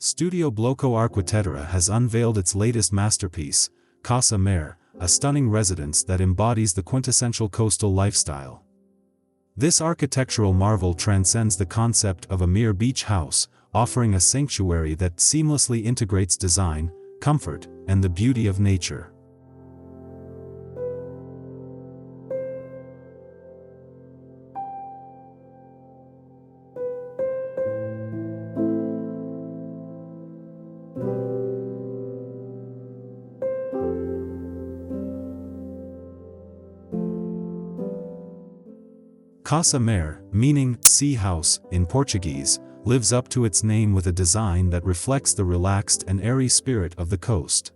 Studio Bloco Arquitetura has unveiled its latest masterpiece, Casa Maré, a stunning residence that embodies the quintessential coastal lifestyle. This architectural marvel transcends the concept of a mere beach house, offering a sanctuary that seamlessly integrates design, comfort, and the beauty of nature. Casa Maré, meaning sea house in Portuguese, lives up to its name with a design that reflects the relaxed and airy spirit of the coast.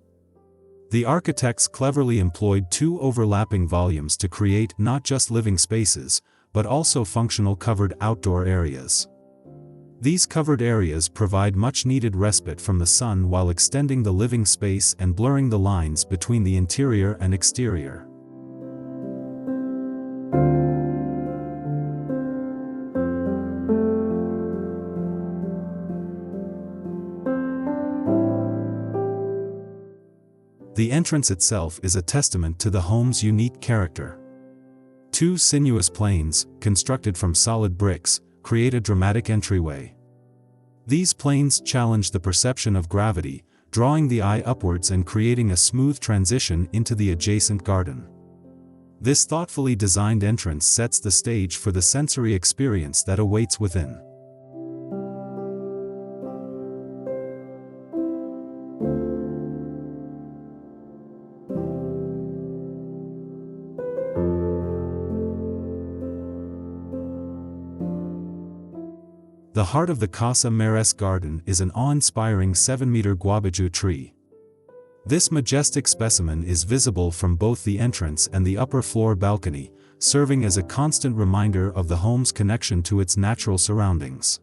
The architects cleverly employed two overlapping volumes to create not just living spaces, but also functional covered outdoor areas. These covered areas provide much-needed respite from the sun while extending the living space and blurring the lines between the interior and exterior. The entrance itself is a testament to the home's unique character. Two sinuous planes, constructed from solid bricks, create a dramatic entryway. These planes challenge the perception of gravity, drawing the eye upwards and creating a smooth transition into the adjacent garden. This thoughtfully designed entrance sets the stage for the sensory experience that awaits within. The heart of the Casa Maré's garden is an awe-inspiring 7-meter Guabiju tree. This majestic specimen is visible from both the entrance and the upper floor balcony, serving as a constant reminder of the home's connection to its natural surroundings.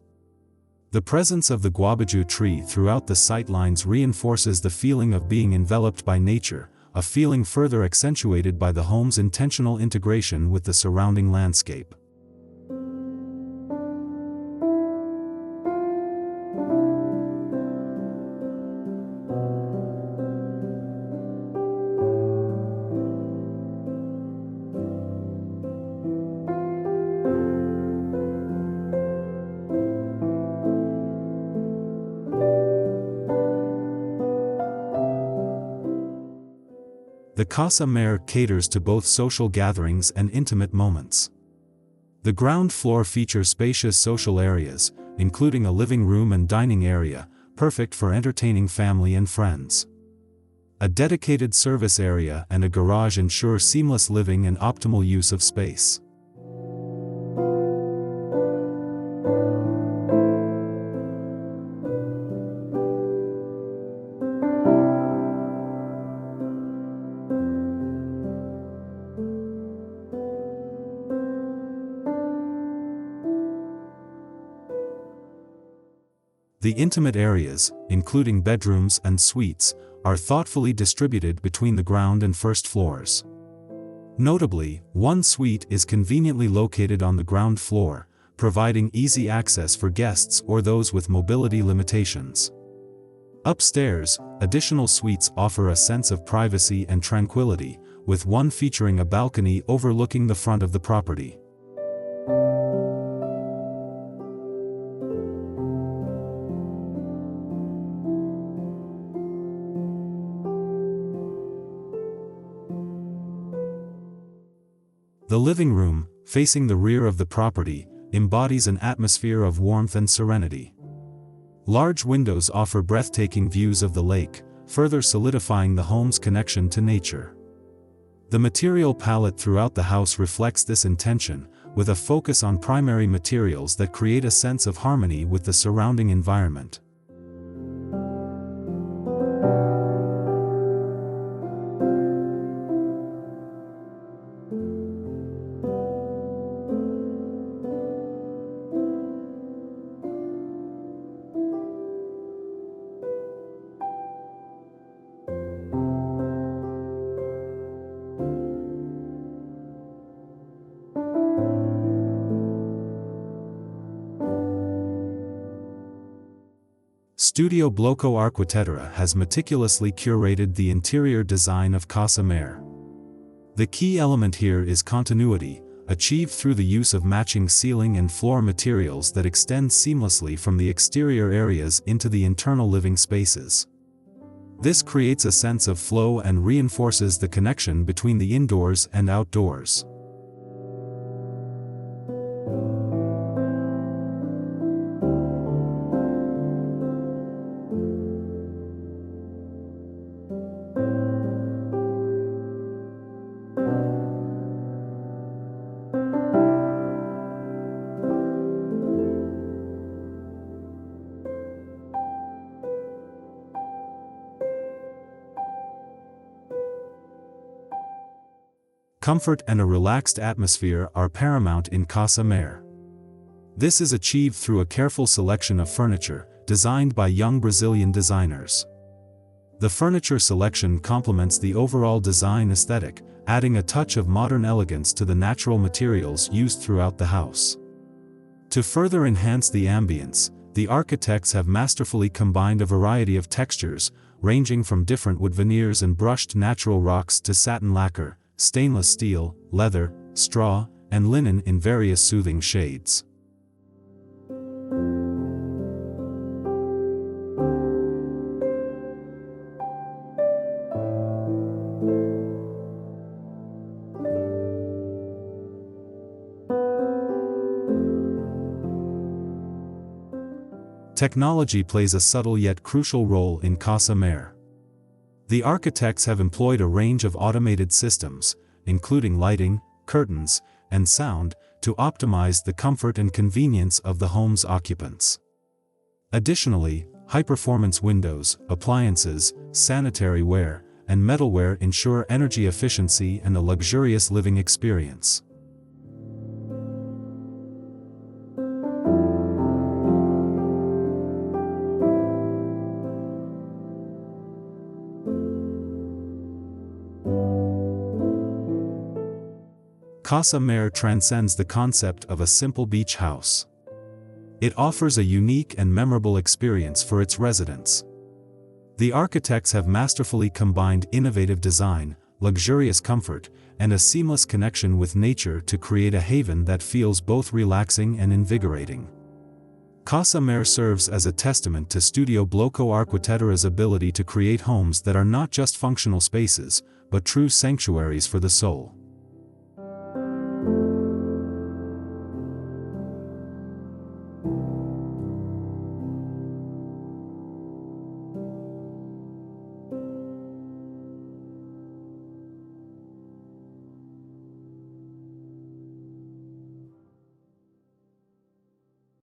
The presence of the Guabiju tree throughout the sightlines reinforces the feeling of being enveloped by nature, a feeling further accentuated by the home's intentional integration with the surrounding landscape. The Casa Maré caters to both social gatherings and intimate moments. The ground floor features spacious social areas, including a living room and dining area, perfect for entertaining family and friends. A dedicated service area and a garage ensure seamless living and optimal use of space. The intimate areas, including bedrooms and suites, are thoughtfully distributed between the ground and first floors. Notably, one suite is conveniently located on the ground floor, providing easy access for guests or those with mobility limitations. Upstairs, additional suites offer a sense of privacy and tranquility, with one featuring a balcony overlooking the front of the property. The living room, facing the rear of the property, embodies an atmosphere of warmth and serenity. Large windows offer breathtaking views of the lake, further solidifying the home's connection to nature. The material palette throughout the house reflects this intention, with a focus on primary materials that create a sense of harmony with the surrounding environment. Studio Bloco Arquitetura has meticulously curated the interior design of Casa Maré. The key element here is continuity, achieved through the use of matching ceiling and floor materials that extend seamlessly from the exterior areas into the internal living spaces. This creates a sense of flow and reinforces the connection between the indoors and outdoors. Comfort and a relaxed atmosphere are paramount in Casa Maré. This is achieved through a careful selection of furniture, designed by young Brazilian designers. The furniture selection complements the overall design aesthetic, adding a touch of modern elegance to the natural materials used throughout the house. To further enhance the ambience, the architects have masterfully combined a variety of textures, ranging from different wood veneers and brushed natural rocks to satin lacquer, stainless steel, leather, straw, and linen in various soothing shades. Technology plays a subtle yet crucial role in Casa Maré. The architects have employed a range of automated systems, including lighting, curtains, and sound, to optimize the comfort and convenience of the home's occupants. Additionally, high-performance windows, appliances, sanitary ware, and metalware ensure energy efficiency and a luxurious living experience. Casa Maré transcends the concept of a simple beach house. It offers a unique and memorable experience for its residents. The architects have masterfully combined innovative design, luxurious comfort, and a seamless connection with nature to create a haven that feels both relaxing and invigorating. Casa Maré serves as a testament to Studio Bloco Arquitetura's ability to create homes that are not just functional spaces, but true sanctuaries for the soul.